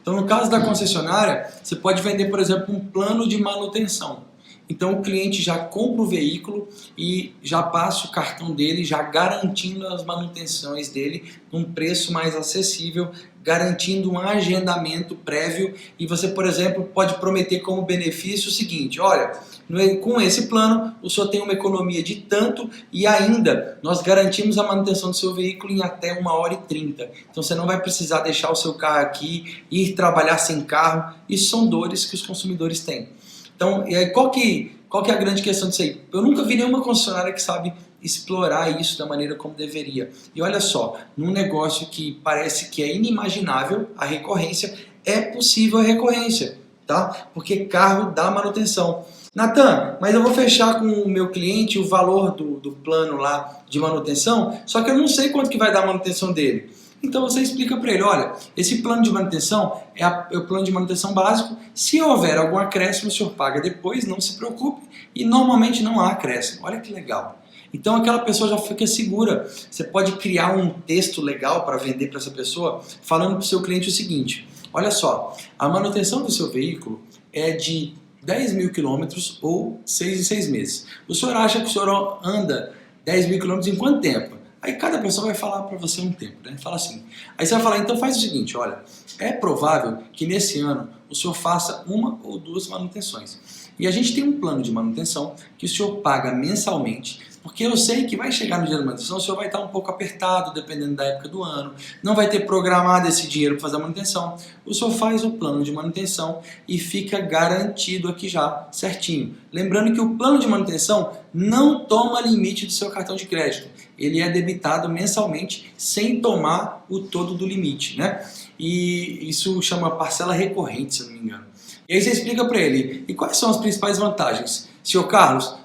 Então, no caso da concessionária, você pode vender, por exemplo, um plano de manutenção. Então o cliente já compra o veículo e já passa o cartão dele, já garantindo as manutenções dele num preço mais acessível, garantindo um agendamento prévio. E você, por exemplo, pode prometer como benefício o seguinte: olha, com esse plano o senhor tem uma economia de tanto e ainda nós garantimos a manutenção do seu veículo em até 1h30. Então você não vai precisar deixar o seu carro aqui, ir trabalhar sem carro. Isso são dores que os consumidores têm. Então, qual que é a grande questão disso aí? Eu nunca vi nenhuma concessionária que sabe explorar isso da maneira como deveria. E olha só, num negócio que parece que é inimaginável a recorrência, é possível a recorrência, tá? Porque carro dá manutenção. Natan, mas eu vou fechar com o meu cliente o valor do plano lá de manutenção, só que eu não sei quanto que vai dar a manutenção dele. Então você explica para ele: olha, esse plano de manutenção é o plano de manutenção básico. Se houver algum acréscimo, o senhor paga depois, não se preocupe. E normalmente não há acréscimo. Olha que legal. Então aquela pessoa já fica segura. Você pode criar um texto legal para vender para essa pessoa, falando para o seu cliente o seguinte: olha só, a manutenção do seu veículo é de 10 mil quilômetros ou 6 em 6 meses. O senhor acha que o senhor anda 10 mil quilômetros em quanto tempo? Aí cada pessoa vai falar para você um tempo, né? Fala assim. Aí você vai falar: então faz o seguinte, olha, é provável que nesse ano o senhor faça 1 ou 2 manutenções. E a gente tem um plano de manutenção que o senhor paga mensalmente, porque eu sei que vai chegar no dia da manutenção, o senhor vai estar um pouco apertado, dependendo da época do ano, não vai ter programado esse dinheiro para fazer a manutenção. O senhor faz o plano de manutenção e fica garantido aqui já, certinho. Lembrando que o plano de manutenção não toma limite do seu cartão de crédito. Ele é debitado mensalmente sem tomar o todo do limite, né? E isso chama parcela recorrente, se eu não me engano. E aí você explica para ele: e quais são as principais vantagens? Senhor Carlos,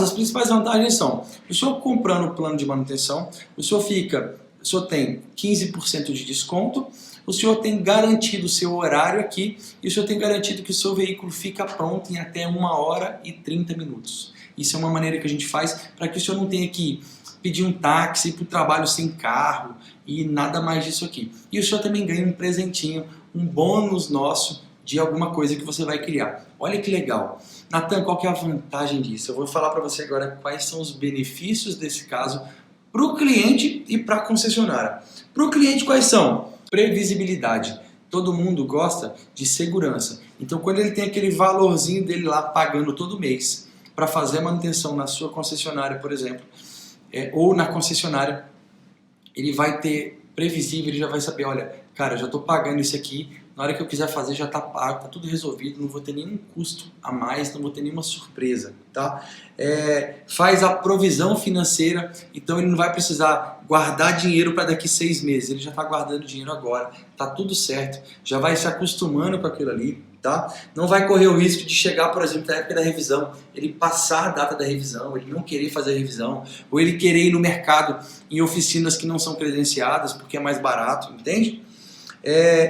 as principais vantagens são: o senhor comprando o plano de manutenção, o senhor tem 15% de desconto, o senhor tem garantido o seu horário aqui e o senhor tem garantido que o seu veículo fica pronto em até 1h30. Isso é uma maneira que a gente faz para que o senhor não tenha que pedir um táxi, ir para o trabalho sem carro e nada mais disso aqui. E o senhor também ganha um presentinho, um bônus nosso de alguma coisa que você vai criar. Olha que legal. Natan, qual que é a vantagem disso? Eu vou falar para você agora quais são os benefícios desse caso para o cliente e para a concessionária. Para o cliente, quais são? Previsibilidade. Todo mundo gosta de segurança. Então, quando ele tem aquele valorzinho dele lá pagando todo mês para fazer a manutenção na sua concessionária, por exemplo, ou na concessionária, ele vai ter previsível, ele já vai saber: olha, cara, eu já estou pagando isso aqui, na hora que eu quiser fazer já está pago, está tudo resolvido, não vou ter nenhum custo a mais, não vou ter nenhuma surpresa, tá? Faz a provisão financeira, então ele não vai precisar guardar dinheiro para daqui 6 meses, ele já está guardando dinheiro agora, tá tudo certo, já vai se acostumando com aquilo ali, tá? Não vai correr o risco de chegar, por exemplo, na época da revisão, ele passar a data da revisão, ele não querer fazer a revisão, ou ele querer ir no mercado em oficinas que não são credenciadas porque é mais barato, entende?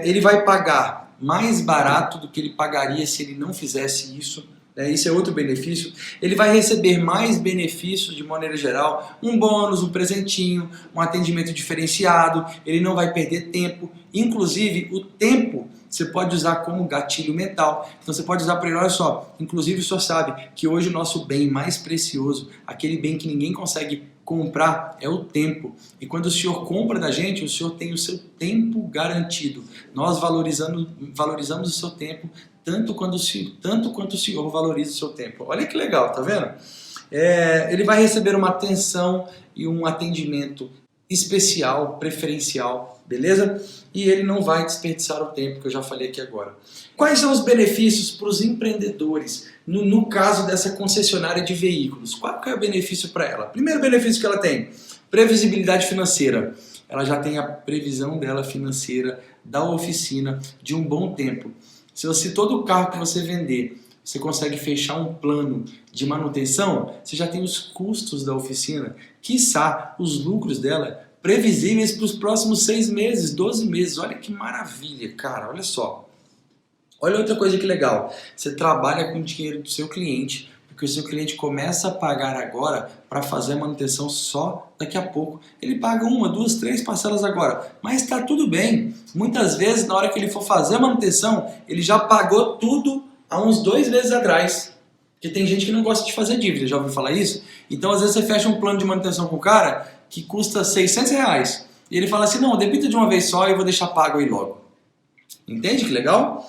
Ele vai pagar mais barato do que ele pagaria se ele não fizesse isso. Isso é outro benefício. Ele vai receber mais benefícios de maneira geral, um bônus, um presentinho, um atendimento diferenciado, ele não vai perder tempo. Inclusive, o tempo você pode usar como gatilho mental. Então você pode usar para ele: olha só, inclusive o senhor sabe que hoje o nosso bem mais precioso, aquele bem que ninguém consegue comprar, é o tempo. E quando o senhor compra da gente, o senhor tem o seu tempo garantido. Nós valorizamos o seu tempo tanto quanto o senhor valoriza o seu tempo. Olha que legal, tá vendo? Ele vai receber uma atenção e um atendimento especial, preferencial, beleza? E ele não vai desperdiçar o tempo, que eu já falei aqui agora. Quais são os benefícios para os empreendedores no caso dessa concessionária de veículos? Qual que é o benefício para ela? Primeiro benefício que ela tem: previsibilidade financeira. Ela já tem a previsão dela financeira da oficina de um bom tempo. Se todo carro que você vender, você consegue fechar um plano de manutenção, você já tem os custos da oficina, quiçá os lucros dela previsíveis para os próximos 6 meses, 12 meses. Olha que maravilha, cara, olha só. Olha outra coisa que legal, você trabalha com o dinheiro do seu cliente, porque o seu cliente começa a pagar agora para fazer a manutenção só daqui a pouco. Ele paga 1, 2, 3 parcelas agora, mas está tudo bem. Muitas vezes, na hora que ele for fazer a manutenção, ele já pagou tudo há uns 2 meses atrás. Porque tem gente que não gosta de fazer dívida, já ouviu falar isso? Então às vezes você fecha um plano de manutenção com o cara que custa R$ 600 e ele fala assim, não, debita de uma vez só e eu vou deixar pago aí logo. Entende que legal?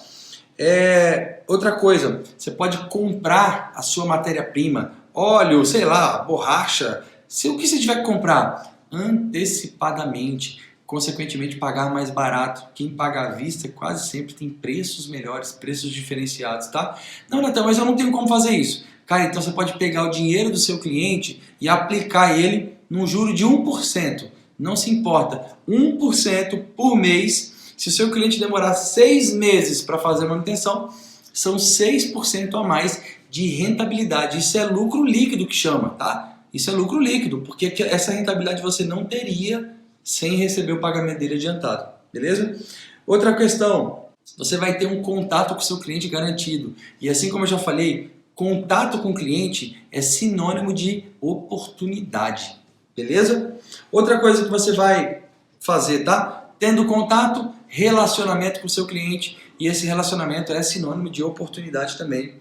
Outra coisa, você pode comprar a sua matéria-prima, óleo, sei lá, borracha, o que você tiver que comprar antecipadamente, consequentemente pagar mais barato. Quem paga à vista quase sempre tem preços melhores, preços diferenciados, tá? Não, Natan, mas eu não tenho como fazer isso. Cara, então você pode pegar o dinheiro do seu cliente e aplicar ele num juro de 1%. Não se importa, 1% por mês. Se o seu cliente demorar 6 meses para fazer manutenção, são 6% a mais de rentabilidade. Isso é lucro líquido que chama, tá? Isso é lucro líquido, porque essa rentabilidade você não teria sem receber o pagamento dele adiantado, beleza? Outra questão, você vai ter um contato com o seu cliente garantido. E assim como eu já falei, contato com o cliente é sinônimo de oportunidade, beleza? Outra coisa que você vai fazer, tá? Tendo contato, relacionamento com o seu cliente, e esse relacionamento é sinônimo de oportunidade também.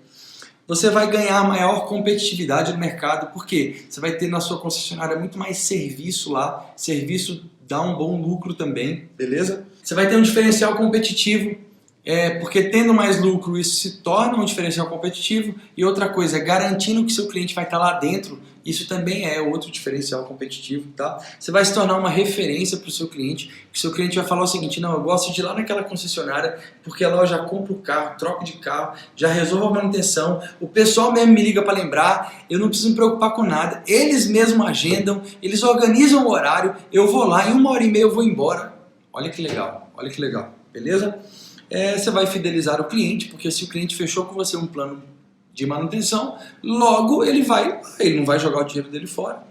Você vai ganhar maior competitividade no mercado, porque você vai ter na sua concessionária muito mais serviço lá, serviço dá um bom lucro também, beleza? Você vai ter um diferencial competitivo, porque tendo mais lucro isso se torna um diferencial competitivo, e outra coisa, garantindo que seu cliente vai estar lá dentro, isso também é outro diferencial competitivo, tá? Você vai se tornar uma referência para o seu cliente, que o seu cliente vai falar o seguinte, não, eu gosto de ir lá naquela concessionária, porque lá eu já compro o carro, troco de carro, já resolvo a manutenção, o pessoal mesmo me liga para lembrar, eu não preciso me preocupar com nada, eles mesmo agendam, eles organizam o horário, eu vou lá, em 1h30 eu vou embora. Olha que legal, beleza? Você vai fidelizar o cliente, porque se o cliente fechou com você um plano de manutenção, logo ele não vai jogar o dinheiro dele fora,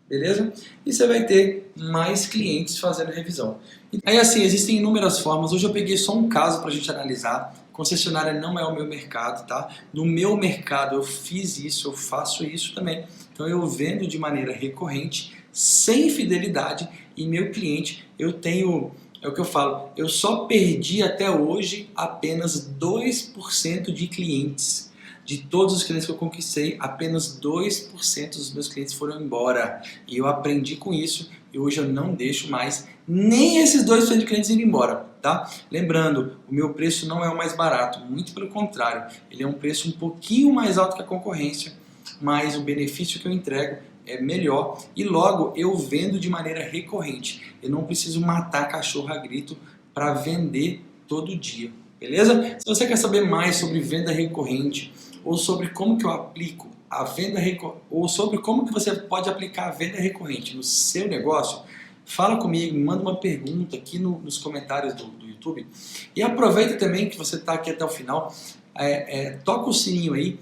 beleza? E você vai ter mais clientes fazendo revisão. Aí assim, existem inúmeras formas, hoje eu peguei só um caso para a gente analisar, concessionária não é o meu mercado, tá? No meu mercado eu fiz isso, eu faço isso também, então eu vendo de maneira recorrente, sem fidelidade, e meu cliente, eu tenho... É o que eu falo, eu só perdi até hoje apenas 2% de clientes. De todos os clientes que eu conquistei, apenas 2% dos meus clientes foram embora. E eu aprendi com isso e hoje eu não deixo mais nem esses 2% de clientes irem embora, tá? Lembrando, o meu preço não é o mais barato, muito pelo contrário. Ele é um preço um pouquinho mais alto que a concorrência, mas o benefício que eu entrego é melhor e logo eu vendo de maneira recorrente. Eu não preciso matar cachorro a grito para vender todo dia, beleza? Se você quer saber mais sobre venda recorrente ou sobre como que eu aplico a venda recorrente, ou sobre como que você pode aplicar a venda recorrente no seu negócio, fala comigo, me manda uma pergunta aqui nos comentários do YouTube e aproveita também que você está aqui até o final, toca o sininho aí,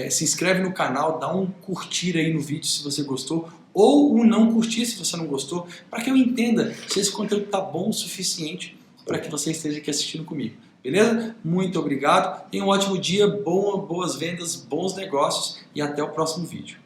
se inscreve no canal, dá um curtir aí no vídeo se você gostou, ou um não curtir se você não gostou, para que eu entenda se esse conteúdo está bom o suficiente para que você esteja aqui assistindo comigo. Beleza? Muito obrigado, tenha um ótimo dia, boas vendas, bons negócios e até o próximo vídeo.